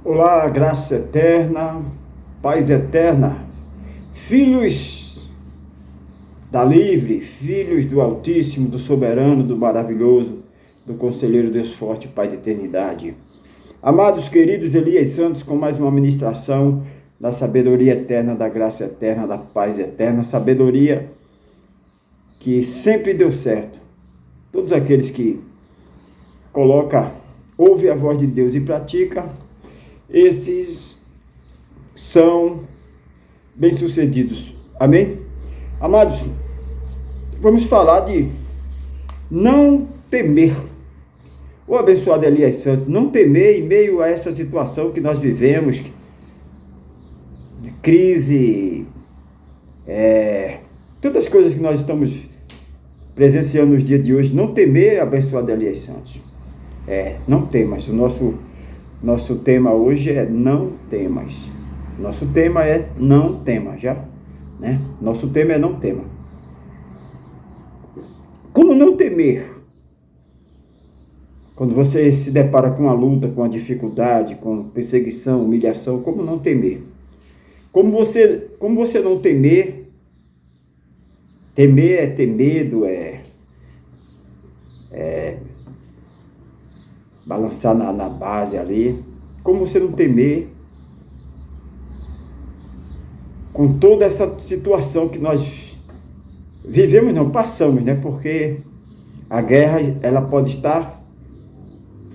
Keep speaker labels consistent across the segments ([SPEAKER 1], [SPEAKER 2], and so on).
[SPEAKER 1] Olá, graça eterna, paz eterna, filhos da Livre, filhos do Altíssimo, do Soberano, do Maravilhoso, do Conselheiro Deus Forte, Pai da Eternidade. Amados, queridos Elias Santos, com mais uma ministração da sabedoria eterna, da graça eterna, da paz eterna, sabedoria que sempre deu certo. Todos aqueles que ouvem a voz de Deus e pratica, esses são bem-sucedidos. Amém? Amados, vamos falar de não temer. O abençoado Elias Santos, não temer em meio a essa situação que nós vivemos, de crise, tantas coisas que nós estamos presenciando nos dias de hoje. Não temer, abençoado Elias Santos. Não temas. O nosso tema hoje é não temas. Nosso tema é não tema, né? Nosso tema é não tema. Como não temer? Quando você se depara com a luta, com a dificuldade, com perseguição, humilhação, como não temer? Como você não temer? Temer é ter medo, balançar na base ali. Como você não temer com toda essa situação que nós vivemos, não, passamos, né? Porque a guerra, ela pode estar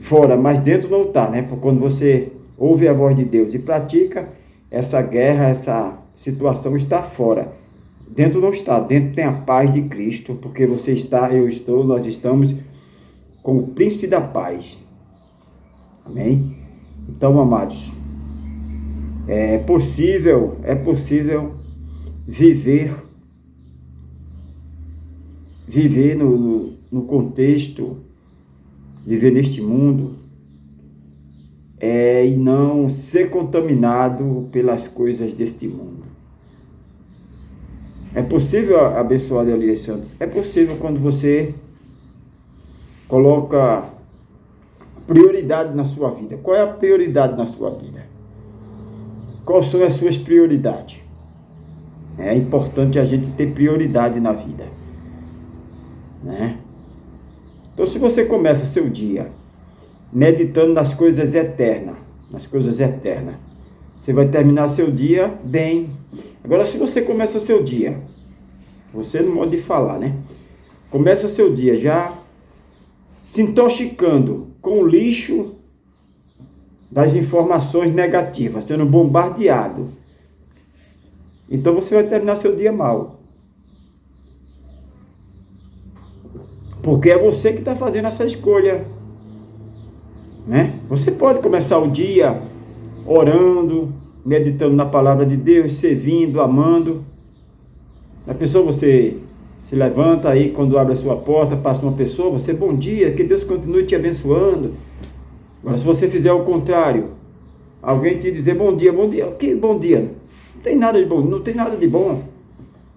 [SPEAKER 1] fora, mas dentro não está, né? Porque quando você ouve a voz de Deus e pratica, essa guerra, essa situação está fora. Dentro não está, dentro tem a paz de Cristo, porque você está, eu estou, nós estamos com o príncipe da paz. Amém? Então, amados, é possível viver no contexto, viver neste mundo, e não ser contaminado pelas coisas deste mundo. É possível, abençoado Elias Santos, é possível quando você coloca prioridade na sua vida. Qual é a prioridade na sua vida? Quais são as suas prioridades? É importante a gente ter prioridade na vida, né? Então, se você começa seu dia meditando nas coisas eternas, você vai terminar seu dia bem. Agora, se você começa seu dia, você no modo de falar, né? Começa seu dia já se intoxicando com o lixo das informações negativas, sendo bombardeado. Então você vai terminar seu dia mal. Porque é você que está fazendo essa escolha, né? Você pode começar o dia orando, meditando na palavra de Deus, servindo, amando. A pessoa, você se levanta aí, quando abre a sua porta, passa uma pessoa, você, bom dia, que Deus continue te abençoando. Agora, se você fizer o contrário, alguém te dizer bom dia, que bom dia? Não tem nada de bom.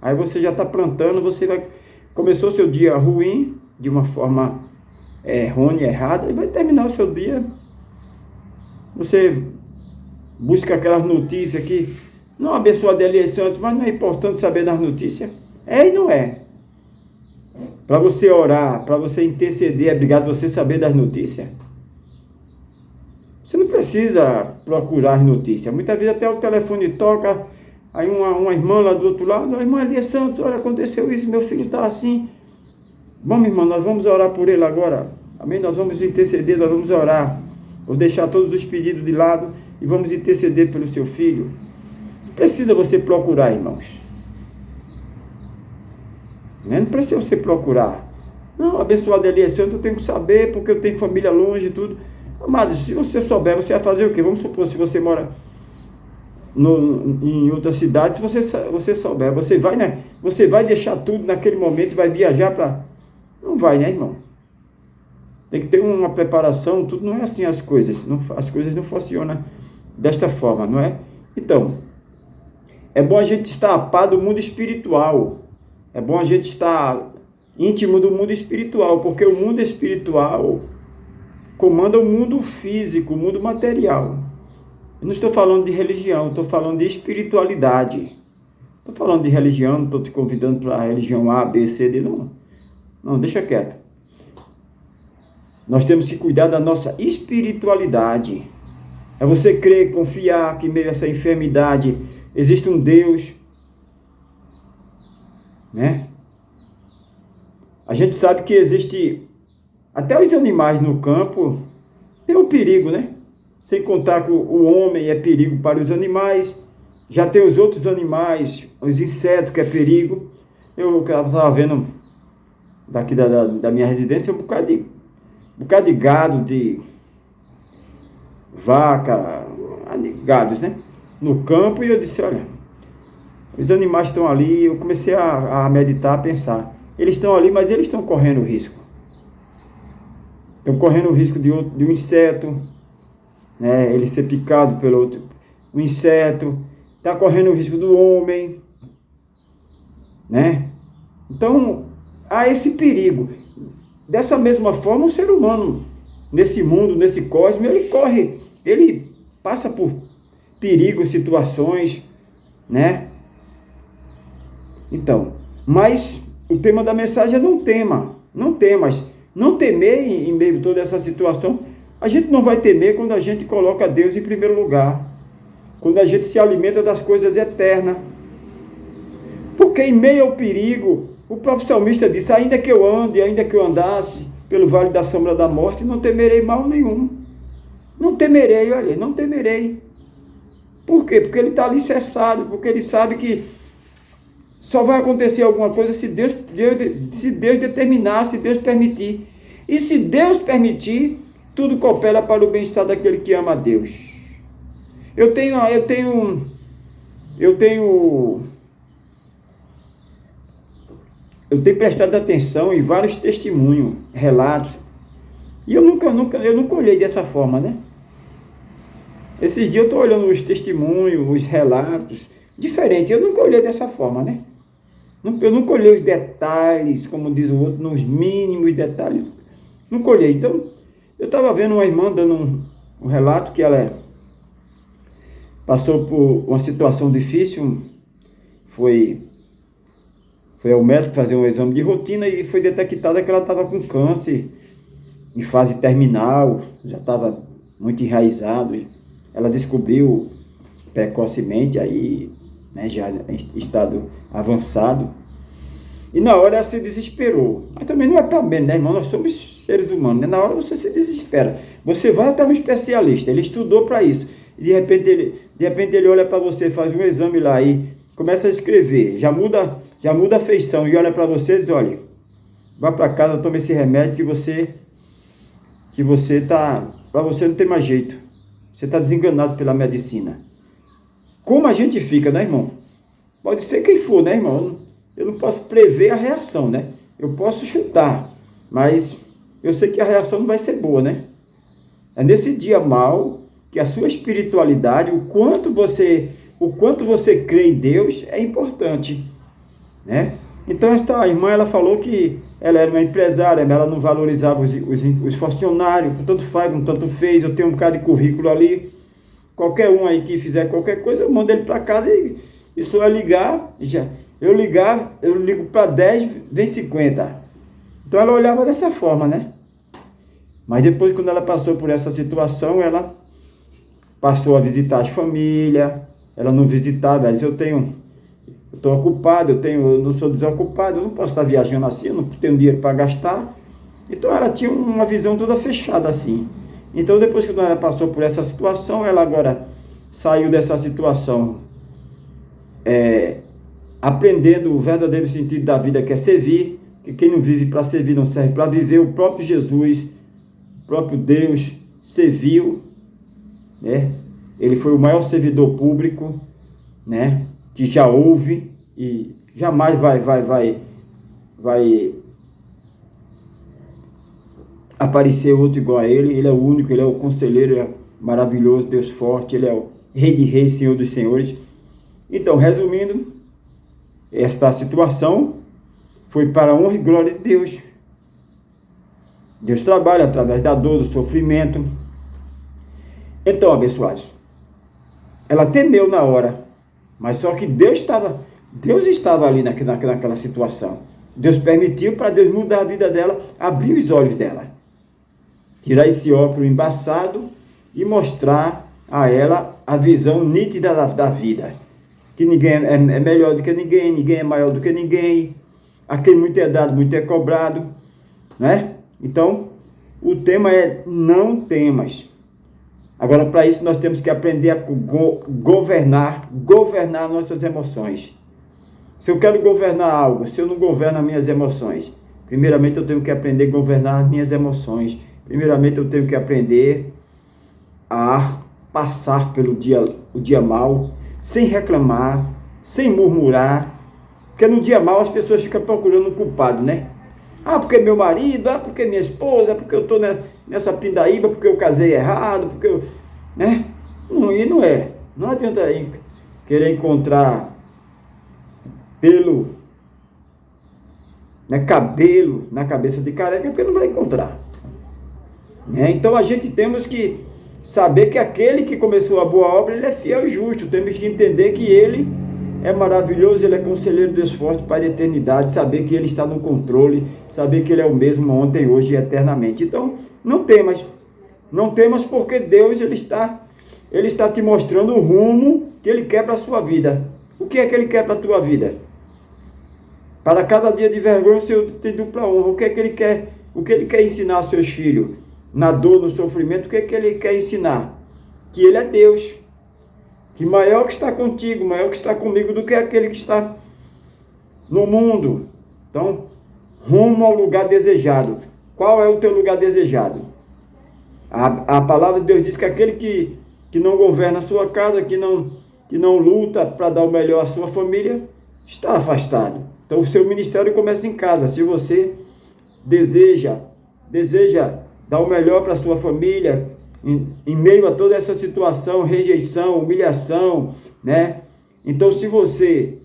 [SPEAKER 1] Aí você já está plantando, começou seu dia ruim, de uma forma errônea, errada, e vai terminar o seu dia. Você busca aquelas notícias que, não abençoado Elias Santos, mas não é importante saber das notícias. É e não é. Para você orar, para você interceder, é obrigado você saber das notícias. Você não precisa procurar as notícias. Muitas vezes até o telefone toca, aí uma irmã lá do outro lado, a irmã Elias Santos, olha, aconteceu isso, meu filho está assim. Vamos, irmã, nós vamos orar por ele agora. Amém? Nós vamos interceder, nós vamos orar. Vou deixar todos os pedidos de lado e vamos interceder pelo seu filho. Não precisa você procurar, irmãos. Não precisa você procurar. Não, abençoado Elias Santos, eu tenho que saber, porque eu tenho família longe e tudo. Amados, se você souber, você vai fazer o quê? Vamos supor, se você mora em outra cidade, se você souber, você vai, né? Você vai deixar tudo naquele momento e vai viajar para... Não vai, né, irmão? Tem que ter uma preparação, tudo não é assim as coisas. As coisas não funcionam desta forma, não é? Então, é bom a gente estar a par do mundo espiritual. É bom a gente estar íntimo do mundo espiritual, porque o mundo espiritual comanda o mundo físico, o mundo material. Eu não estou falando de religião, estou falando de espiritualidade. Estou falando de religião, não estou te convidando para a religião A, B, C, D, não. Não, deixa quieto. Nós temos que cuidar da nossa espiritualidade. É você crer, confiar que meio a essa enfermidade existe um Deus, né? A gente sabe que existe, até os animais no campo, tem um perigo, né? Sem contar que o homem é perigo para os animais, já tem os outros animais, os insetos que é perigo. Eu estava vendo daqui da minha residência um bocado de gado, de vaca, de gados, né? No campo, e eu disse, olha, os animais estão ali. Eu comecei a meditar, a pensar, eles estão ali, mas eles estão correndo risco. Estão correndo o risco de um inseto, né? Ele ser picado pelo outro, um inseto. Está correndo o risco do homem, né? Então, há esse perigo. Dessa mesma forma, o ser humano, nesse mundo, nesse cosmos, ele passa por perigos, situações, né? Então, mas o tema da mensagem é não temas. Não temer em meio a toda essa situação. A gente não vai temer quando a gente coloca Deus em primeiro lugar. Quando a gente se alimenta das coisas eternas. Porque em meio ao perigo, o próprio salmista disse, ainda que eu ande, ainda que eu andasse pelo vale da sombra da morte, não temerei mal nenhum. Não temerei, olha, não temerei. Por quê? Porque ele está alicerçado, porque ele sabe que só vai acontecer alguma coisa se Deus determinar, se Deus permitir. E se Deus permitir, tudo coopera para o bem-estar daquele que ama a Deus. Eu tenho prestado atenção em vários testemunhos, relatos, e eu nunca olhei dessa forma, né? Esses dias eu estou olhando os testemunhos, os relatos, diferente, eu nunca olhei dessa forma, né? Eu nunca olhei os detalhes, como diz o outro, nos mínimos detalhes, nunca olhei. Então, eu estava vendo uma irmã dando um relato que ela passou por uma situação difícil, foi ao médico fazer um exame de rotina e foi detectada que ela estava com câncer em fase terminal, já estava muito enraizado. Ela descobriu precocemente, aí, né, já em estado avançado. E na hora ela se desesperou. Mas também não é para menos, né, irmão? Nós somos seres humanos, né? Na hora você se desespera. Você vai até um especialista, ele estudou para isso. E de repente ele olha para você, faz um exame lá e começa a escrever, já muda a feição e olha para você e diz, olha, vá para casa, tome esse remédio que você tá, para você não tem mais jeito. Você está desenganado pela medicina. Como a gente fica, né, irmão? Pode ser quem for, né, irmão? Eu não posso prever a reação, né? Eu posso chutar, mas eu sei que a reação não vai ser boa, né? É nesse dia mal que a sua espiritualidade, o quanto você crê em Deus é importante, né? Então esta irmã, ela falou que ela era uma empresária, mas ela não valorizava os funcionários, tanto faz, tanto fez. Eu tenho um bocado de currículo ali, qualquer um aí que fizer qualquer coisa, eu mando ele para casa e só ligar, eu ligo para 10, vem 50. Então ela olhava dessa forma, né? Mas depois, quando ela passou por essa situação, ela passou a visitar as famílias. Ela não visitava, ela disse, eu estou ocupado, eu não sou desocupado, eu não posso estar viajando assim, eu não tenho dinheiro para gastar. Então ela tinha uma visão toda fechada assim. Então depois que ela passou por essa situação, ela agora saiu dessa situação aprendendo o verdadeiro sentido da vida, que é servir, que quem não vive para servir não serve para viver. O próprio Jesus, o próprio Deus serviu, né? Ele foi o maior servidor público, né, que já houve e jamais vai aparecer outro igual a ele. Ele é o único, ele é o conselheiro, ele é maravilhoso, Deus forte, ele é o Rei de Reis, Senhor dos Senhores. Então, resumindo, esta situação foi para a honra e glória de Deus. Deus trabalha através da dor, do sofrimento. Então, abençoados, Ela temeu na hora, mas só que Deus estava ali naquela situação. Deus permitiu para Deus mudar a vida dela, abrir os olhos dela, tirar esse óculos embaçado e mostrar a ela a visão nítida da vida. Que ninguém é melhor do que ninguém, ninguém é maior do que ninguém, a quem muito é dado, muito é cobrado, né? Então, o tema é não temas. Agora, para isso, nós temos que aprender a governar nossas emoções. Se eu quero governar algo, se eu não governo as minhas emoções, primeiramente eu tenho que aprender a governar as minhas emoções. Primeiramente eu tenho que aprender a passar pelo o dia mal, sem reclamar, sem murmurar. Porque no dia mal as pessoas ficam procurando um culpado, né? Ah, porque meu marido, porque minha esposa, porque eu estou nessa pindaíba, porque eu casei errado, porque eu... né? Não, e não é. Não adianta querer encontrar pelo, né, cabelo na cabeça de careca, porque não vai encontrar. Né? Então a gente temos que saber que aquele que começou a boa obra, ele é fiel e justo. Temos que entender que ele é maravilhoso, ele é conselheiro Deus forte para a eternidade, saber que ele está no controle, saber que ele é o mesmo ontem, hoje e eternamente. Então, não temas porque Deus ele está te mostrando o rumo que ele quer para a sua vida. O que é que ele quer para a tua vida? Para cada dia de vergonha, o Senhor tem dupla honra. O que é que ele quer? O que ele quer ensinar aos seus filhos? Na dor, no sofrimento, o que é que ele quer ensinar? Que ele é Deus. Que maior que está contigo, maior que está comigo do que aquele que está no mundo. Então, rumo ao lugar desejado. Qual é o teu lugar desejado? A palavra de Deus diz que aquele que não governa a sua casa, que não luta para dar o melhor à sua família, está afastado. Então, o seu ministério começa em casa. Se você deseja dar o melhor para a sua família, em meio a toda essa situação, rejeição, humilhação, né? Então, se você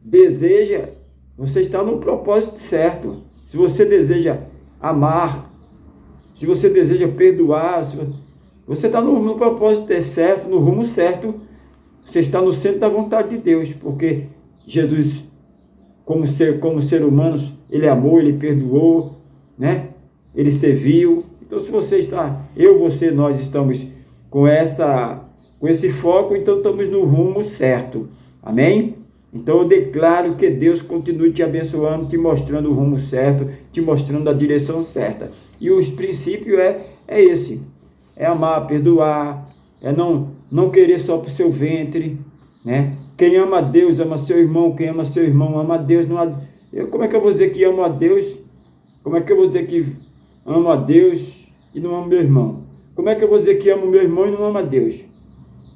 [SPEAKER 1] deseja, você está no propósito certo. Se você deseja amar, se você deseja perdoar, você está no propósito certo, no rumo certo, você está no centro da vontade de Deus, porque Jesus, como ser humano, ele amou, ele perdoou, né? Ele serviu. Então, se você está, nós estamos com esse foco, então estamos no rumo certo. Amém? Então, eu declaro que Deus continue te abençoando, te mostrando o rumo certo, te mostrando a direção certa. E os princípios é esse. É amar, perdoar, é não querer só para o seu ventre, né? Quem ama a Deus, ama seu irmão. Quem ama seu irmão, ama a Deus. Como é que eu vou dizer que amo a Deus? Como é que eu vou dizer que amo a Deus e não amo meu irmão? Como é que eu vou dizer que amo meu irmão e não amo a Deus?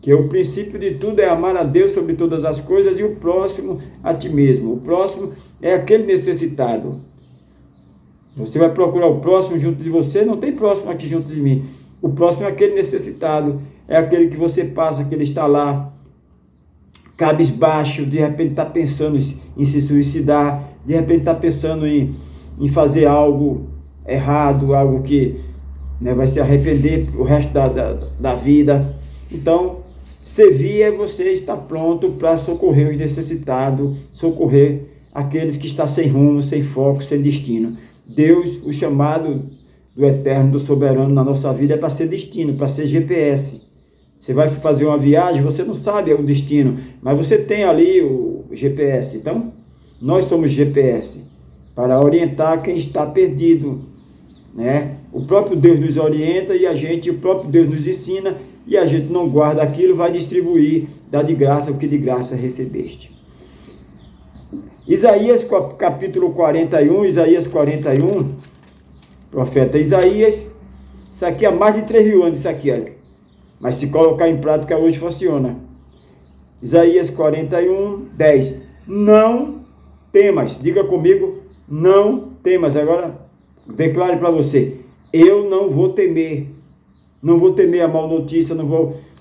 [SPEAKER 1] Que o princípio de tudo é amar a Deus sobre todas as coisas e o próximo a ti mesmo. O próximo é aquele necessitado. Você vai procurar o próximo junto de você, não tem próximo aqui junto de mim. O próximo é aquele necessitado, é aquele que você passa, que ele está lá, cabisbaixo, de repente está pensando em se suicidar, de repente está pensando em fazer algo errado, algo que, né, vai se arrepender o resto da vida. Então, servir é você estar pronto para socorrer os necessitados, socorrer aqueles que estão sem rumo, sem foco, sem destino. Deus, o chamado do eterno, do soberano na nossa vida é para ser destino, para ser GPS. Você vai fazer uma viagem, você não sabe o destino, mas você tem ali o GPS. Então, nós somos GPS para orientar quem está perdido, né? O próprio Deus nos orienta e o próprio Deus nos ensina, e a gente não guarda aquilo, vai distribuir, dá de graça o que de graça recebeste. Isaías capítulo 41, profeta Isaías, isso aqui há mais de 3 mil anos, isso aqui, olha. Mas se colocar em prática hoje funciona. Isaías 41, 10. Não temas, diga comigo, não temas. Agora, declare para você, eu não vou temer. Não vou temer a mal notícia,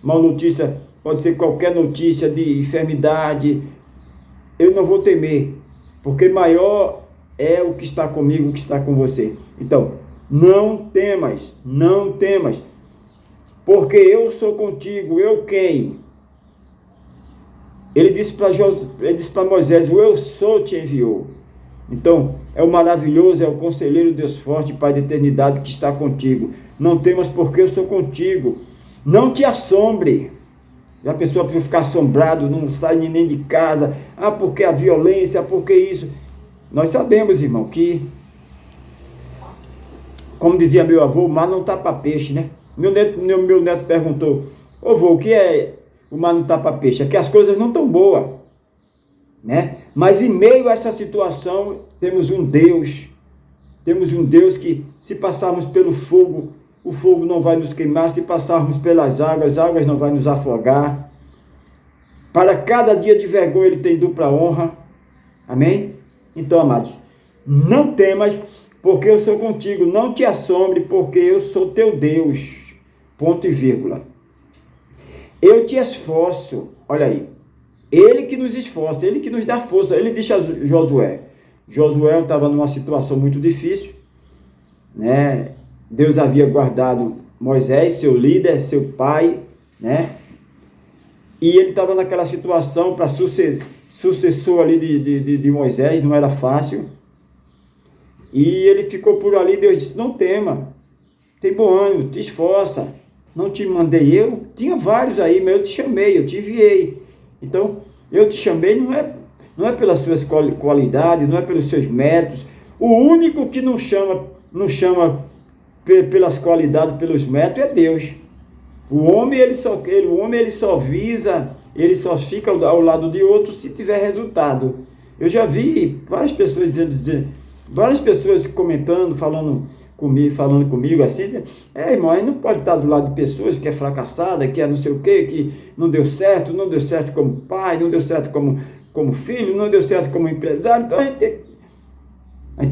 [SPEAKER 1] mal notícia pode ser qualquer notícia de enfermidade. Eu não vou temer, porque maior é o que está comigo, o que está com você. Então, não temas, porque eu sou contigo. Eu quem? Ele disse para Moisés: o eu sou te enviou. Então, é o maravilhoso, é o conselheiro, Deus forte, Pai da eternidade que está contigo. Não temas, porque eu sou contigo. Não te assombre. Já a pessoa precisa ficar assombrado, não sai nem de casa. Ah, porque a violência, porque isso. Nós sabemos, irmão, que, como dizia meu avô, o mar não tapa peixe, né? Meu neto perguntou: ô vô, o que é o mar não tapa peixe? É que as coisas não estão boas, né? Mas em meio a essa situação, temos um Deus que, se passarmos pelo fogo, o fogo não vai nos queimar; se passarmos pelas águas, as águas não vai nos afogar. Para cada dia de vergonha ele tem dupla honra. Amém? Então, amados, não temas, porque eu sou contigo. Não te assombre, porque eu sou teu Deus. Ponto e vírgula. Eu te esforço. Olha aí. Ele que nos esforça, ele que nos dá força. Ele disse a Josué. Josué estava numa situação muito difícil, né? Deus havia guardado Moisés, seu líder, seu pai, né? E ele estava naquela situação para sucessor ali de Moisés, não era fácil. E ele ficou por ali. Deus disse: não tema, tem bom ânimo, te esforça. Não te mandei eu? Tinha vários aí, mas eu te chamei, eu te enviei. Então, eu te chamei não é pelas suas qualidades, não é pelos seus méritos. O único que não chama pelas qualidades, pelos méritos, é Deus. O homem ele só visa, ele só fica ao lado de outro se tiver resultado. Eu já vi várias pessoas várias pessoas comentando, falando comigo assim: irmão, aí não pode estar do lado de pessoas que é fracassada, que é não sei o quê, que não deu certo como pai, não deu certo como filho, não deu certo como empresário. Então a gente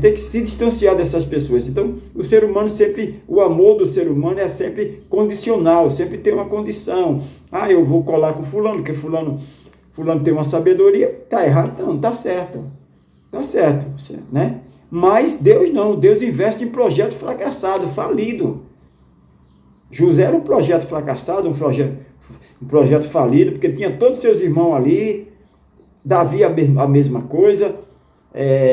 [SPEAKER 1] tem que se distanciar dessas pessoas. Então, o ser humano sempre, o amor do ser humano é sempre condicional, sempre tem uma condição. Ah, eu vou colar com fulano, porque fulano tem uma sabedoria. Tá errado? Não, tá certo, né? Mas Deus não, Deus investe em projeto fracassado, falido. José era um projeto fracassado, um projeto falido, porque tinha todos os seus irmãos ali. Davi a mesma coisa,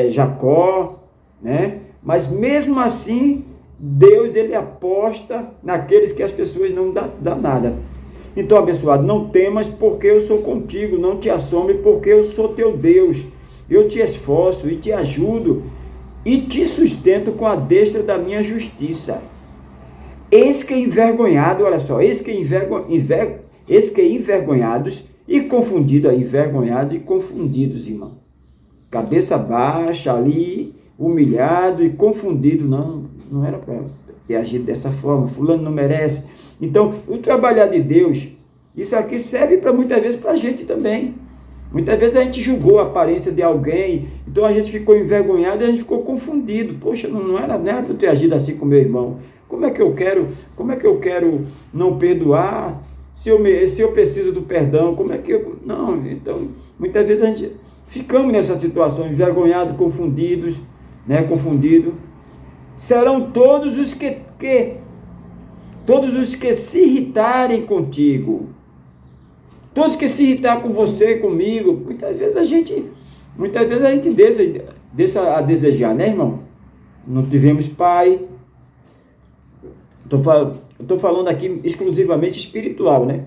[SPEAKER 1] Jacó, né? Mas mesmo assim, Deus ele aposta naqueles que as pessoas não dão nada. Então, abençoado, não temas, porque eu sou contigo. Não te assombre, porque eu sou teu Deus. Eu te esforço e te ajudo e te sustento com a destra da minha justiça. Eis que envergonhado, olha só, eis que envergonhados e confundidos, envergonhados e confundidos, irmão. Cabeça baixa ali, humilhado e confundido. Não era para ter agido dessa forma, fulano não merece. Então, o trabalhar de Deus, isso aqui serve para muitas vezes para a gente também. Muitas vezes a gente julgou a aparência de alguém, então a gente ficou envergonhado e a gente ficou confundido. Poxa, não era para eu ter agido assim com meu irmão. Como é que eu quero não perdoar se eu preciso do perdão? Não, então, muitas vezes a gente ficamos nessa situação, envergonhados, confundidos, né? Confundido. Serão todos os que se irritarem contigo. Todos que se irritar com você, comigo. Muitas vezes a gente deixa a desejar, né, irmão? Não tivemos pai. Estou falando aqui exclusivamente espiritual, né?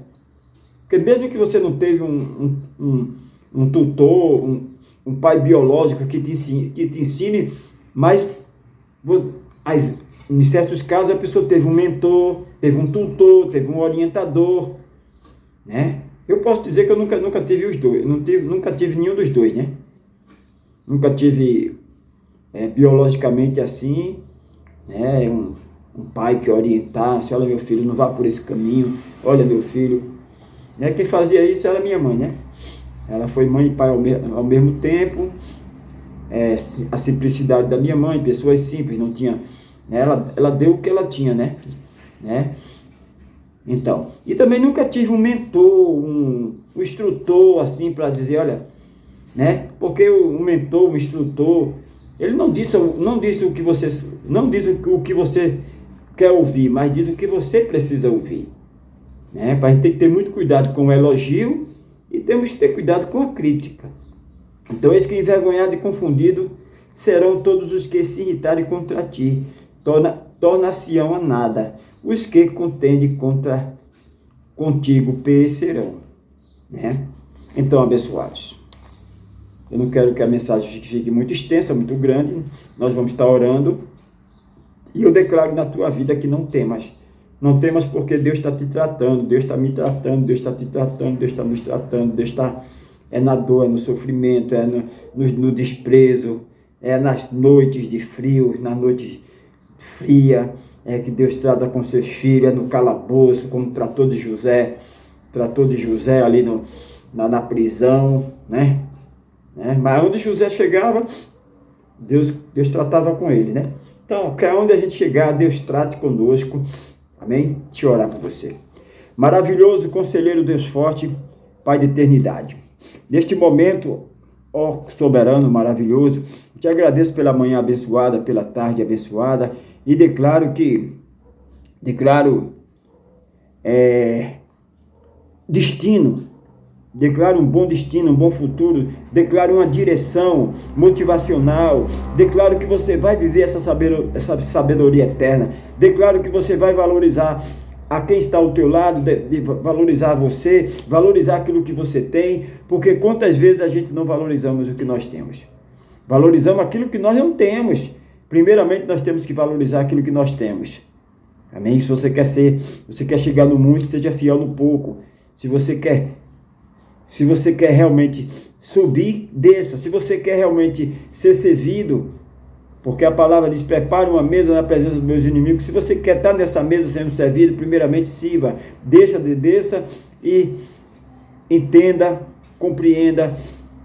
[SPEAKER 1] Porque mesmo que você não teve um tutor, um pai biológico que te ensine, mas aí, em certos casos a pessoa teve um mentor, teve um tutor, teve um orientador, né? Eu posso dizer que eu nunca tive os dois, nunca tive nenhum dos dois, né? Nunca tive biologicamente assim, né? Um pai que orientasse: olha, meu filho, não vá por esse caminho, olha, meu filho, né? Quem fazia isso era minha mãe, né? Ela foi mãe e pai ao mesmo tempo. A simplicidade da minha mãe, pessoas simples, não tinha, né? Ela deu o que ela tinha, né? Então, e também nunca tive um mentor, um instrutor assim para dizer: olha, né? Porque o mentor, o instrutor, ele não diz o que você quer ouvir, mas diz o que você precisa ouvir, né? A gente tem que ter muito cuidado com o elogio e temos que ter cuidado com a crítica. Então, eis que envergonhado e confundido serão todos os que se irritarem contra ti, tornar-se-ão a nada, os que contendem contigo perecerão, né? Então, abençoados, eu não quero que a mensagem fique muito extensa, muito grande, nós vamos estar orando, e eu declaro na tua vida que não temas. Não temas porque Deus está te tratando, Deus está me tratando, Deus está te tratando, Deus está nos tratando, Deus está na dor, é no sofrimento, é no desprezo, é nas noites de frio, nas noites frias, é que Deus trata com seus filhos, é no calabouço, como tratou de José ali na prisão, né? Mas onde José chegava, Deus tratava com ele, né? Então, que onde a gente chegar, Deus trate conosco. Amém? Deixa eu orar por você. Maravilhoso conselheiro, Deus forte, Pai de eternidade. Neste momento, ó soberano, maravilhoso, te agradeço pela manhã abençoada, pela tarde abençoada, e declaro destino, declaro um bom destino, um bom futuro, declaro uma direção motivacional, declaro que você vai viver essa sabedoria eterna, declaro que você vai valorizar a quem está ao teu lado, de valorizar você, valorizar aquilo que você tem, porque quantas vezes a gente não valorizamos o que nós temos? Valorizamos aquilo que nós não temos. Primeiramente, nós temos que valorizar aquilo que nós temos. Amém? Se você quer chegar no muito, seja fiel no pouco. Se você quer realmente subir, desça. Se você quer realmente ser servido, porque a palavra diz, prepare uma mesa na presença dos meus inimigos. Se você quer estar nessa mesa sendo servido, primeiramente sirva, desça e entenda, compreenda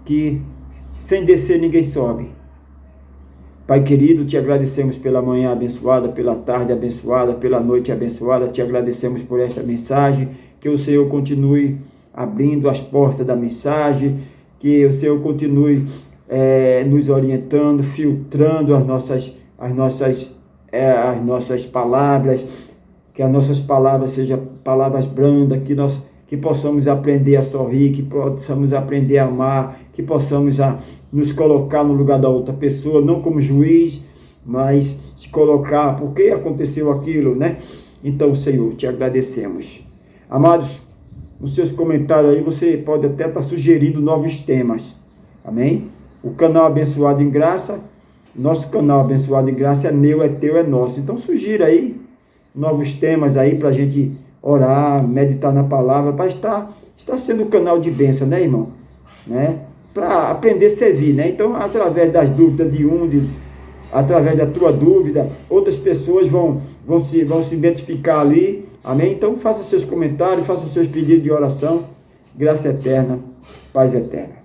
[SPEAKER 1] que sem descer ninguém sobe. Pai querido, te agradecemos pela manhã abençoada, pela tarde abençoada, pela noite abençoada, te agradecemos por esta mensagem, que o Senhor continue abrindo as portas da mensagem, que o Senhor continue nos orientando, filtrando as nossas palavras, que as nossas palavras sejam palavras brandas, que possamos aprender a sorrir, que possamos aprender a amar, que possamos nos colocar no lugar da outra pessoa, não como juiz, mas se colocar, por que aconteceu aquilo, né? Então, Senhor, te agradecemos. Amados, nos seus comentários aí, você pode até estar sugerindo novos temas, amém? O canal Abençoado em Graça, nosso canal Abençoado em Graça é meu, é teu, é nosso. Então sugira aí novos temas aí para a gente orar, meditar na palavra, para estar sendo um canal de bênção, né, irmão? Né? Para aprender a servir, né? Então, através das dúvidas através da tua dúvida, outras pessoas vão se identificar ali, amém? Então, faça seus comentários, faça seus pedidos de oração. Graça eterna, paz eterna.